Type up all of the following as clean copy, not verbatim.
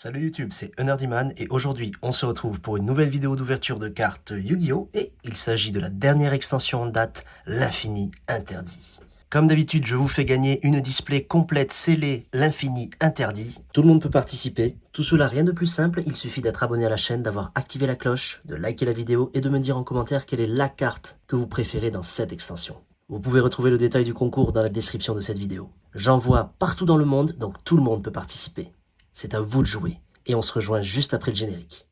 Salut YouTube, c'est Enerdyman et aujourd'hui on se retrouve pour une nouvelle vidéo d'ouverture de cartes Yu-Gi-Oh! Et il s'agit de la dernière extension en date, l'Infini Interdit. Comme d'habitude, je vous fais gagner une display complète scellée, l'Infini Interdit. Tout le monde peut participer. Tout cela, rien de plus simple, il suffit d'être abonné à la chaîne, d'avoir activé la cloche, de liker la vidéo et de me dire en commentaire quelle est la carte que vous préférez dans cette extension. Vous pouvez retrouver le détail du concours dans la description de cette vidéo. J'envoie partout dans le monde, donc tout le monde peut participer. C'est à vous de jouer, et on se rejoint juste après le générique.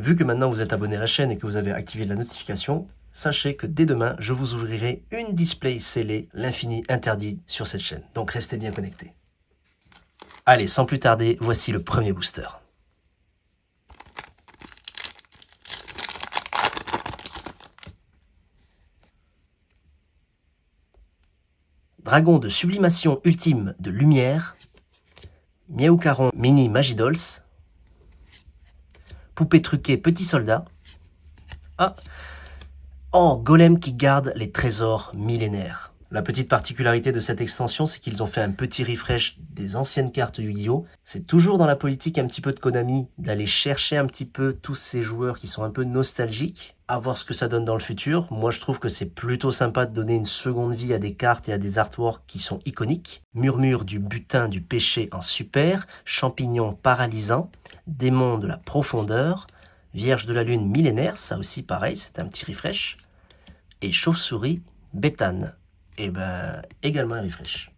Vu que maintenant vous êtes abonné à la chaîne et que vous avez activé la notification, sachez que dès demain, je vous ouvrirai une display scellée, l'Infini Interdit, sur cette chaîne. Donc restez bien connectés. Allez, sans plus tarder, voici le premier booster. Dragon de sublimation ultime de lumière, Miaoucaron Mini Magidolls, Poupée truquée Petit Soldat. Ah, oh, Golem qui garde les trésors millénaires. La petite particularité de cette extension, c'est qu'ils ont fait un petit refresh des anciennes cartes Yu-Gi-Oh! C'est toujours dans la politique un petit peu de Konami, d'aller chercher un petit peu tous ces joueurs qui sont un peu nostalgiques, à voir ce que ça donne dans le futur. Moi, je trouve que c'est plutôt sympa de donner une seconde vie à des cartes et à des artworks qui sont iconiques. Murmure du butin du péché en super, champignon paralysant, démon de la profondeur, vierge de la lune millénaire, ça aussi pareil, c'est un petit refresh, et chauve-souris béthane. Et ben, également un refresh.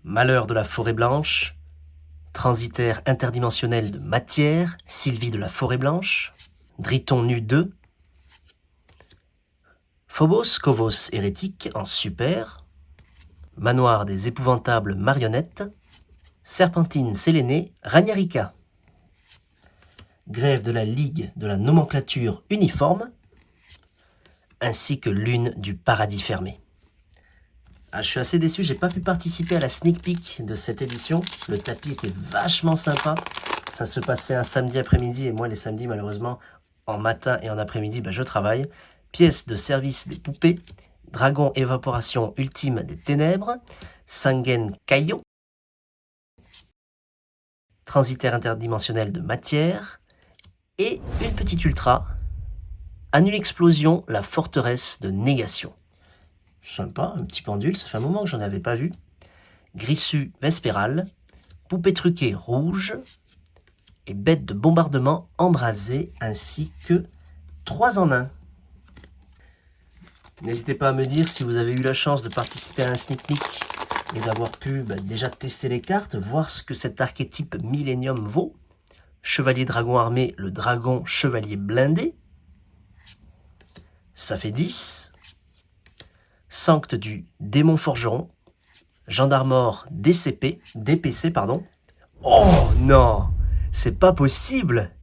Malheur de la forêt blanche, transitaire interdimensionnel de matière, Sylvie de la forêt blanche, Driton nu 2, Phobos Covos hérétique en super, Manoir des épouvantables marionnettes, Serpentine sélénée Ragnarika, Grève de la Ligue de la nomenclature uniforme, ainsi que Lune du paradis fermé. Ah, je suis assez déçu, j'ai pas pu participer à la sneak peek de cette édition. Le tapis était vachement sympa. Ça se passait un samedi après-midi et moi les samedis malheureusement en matin et en après-midi je travaille. Pièce de service des poupées, Dragon évaporation ultime des ténèbres, Sangen Kaio, transitaire interdimensionnel de matière, et une petite ultra, Annule explosion, la forteresse de négation. Sympa, un petit pendule, ça fait un moment que j'en avais pas vu. Grissu vespéral, poupée truquée rouge, et bête de bombardement embrasée, ainsi que 3 en 1. N'hésitez pas à me dire si vous avez eu la chance de participer à un sneak peek et d'avoir pu déjà tester les cartes, voir ce que cet archétype Millennium vaut. Chevalier dragon armé, le dragon chevalier blindé. Ça fait 10. Sancte du démon forgeron. Gendarmore DPC, pardon. Oh non, c'est pas possible.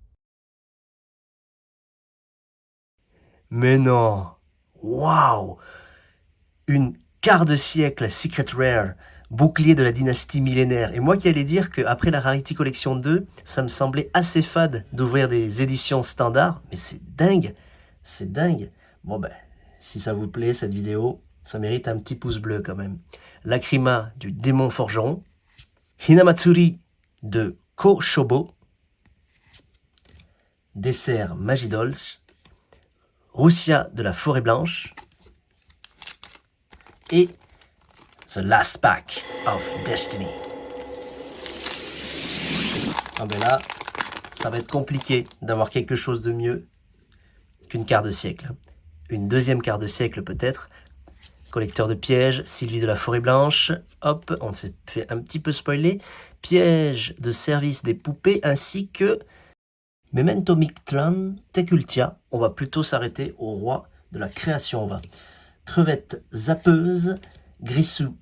Mais non. Waouh. Une quart de siècle Secret Rare. Bouclier de la dynastie millénaire. Et moi qui allais dire qu'après la Rarity Collection 2, ça me semblait assez fade d'ouvrir des éditions standards. Mais c'est dingue. C'est dingue. Bon si ça vous plaît cette vidéo, ça mérite un petit pouce bleu quand même. Lacrima du démon forgeron. Hinamatsuri de Koshobo. Dessert Magidolls. Roussia de la forêt blanche. Et The Last Pack of Destiny. Ah là, ça va être compliqué d'avoir quelque chose de mieux qu'une quart de siècle. Une deuxième quart de siècle peut-être. Collecteur de pièges, Sylvie de la forêt blanche. Hop, on s'est fait un petit peu spoiler. Piège de service des poupées ainsi que Memento Mictlan Tecultia. On va plutôt s'arrêter au roi de la création. On va crevette zappeuse, grissou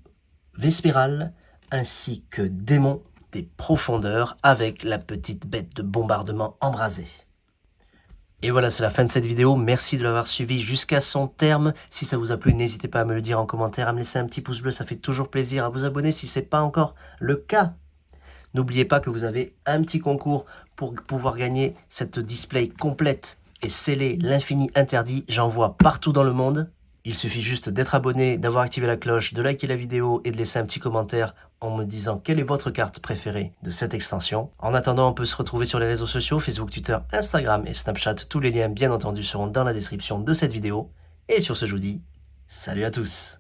vespéral, ainsi que démon des profondeurs avec la petite bête de bombardement embrasée. Et voilà, c'est la fin de cette vidéo. Merci de l'avoir suivi jusqu'à son terme. Si ça vous a plu, n'hésitez pas à me le dire en commentaire, à me laisser un petit pouce bleu, ça fait toujours plaisir, à vous abonner si ce n'est pas encore le cas. N'oubliez pas que vous avez un petit concours pour pouvoir gagner cette display complète et sceller l'infini interdit. J'envoie partout dans le monde. Il suffit juste d'être abonné, d'avoir activé la cloche, de liker la vidéo et de laisser un petit commentaire en me disant quelle est votre carte préférée de cette extension. En attendant, on peut se retrouver sur les réseaux sociaux, Facebook, Twitter, Instagram et Snapchat. Tous les liens, bien entendu, seront dans la description de cette vidéo. Et sur ce, je vous dis salut à tous!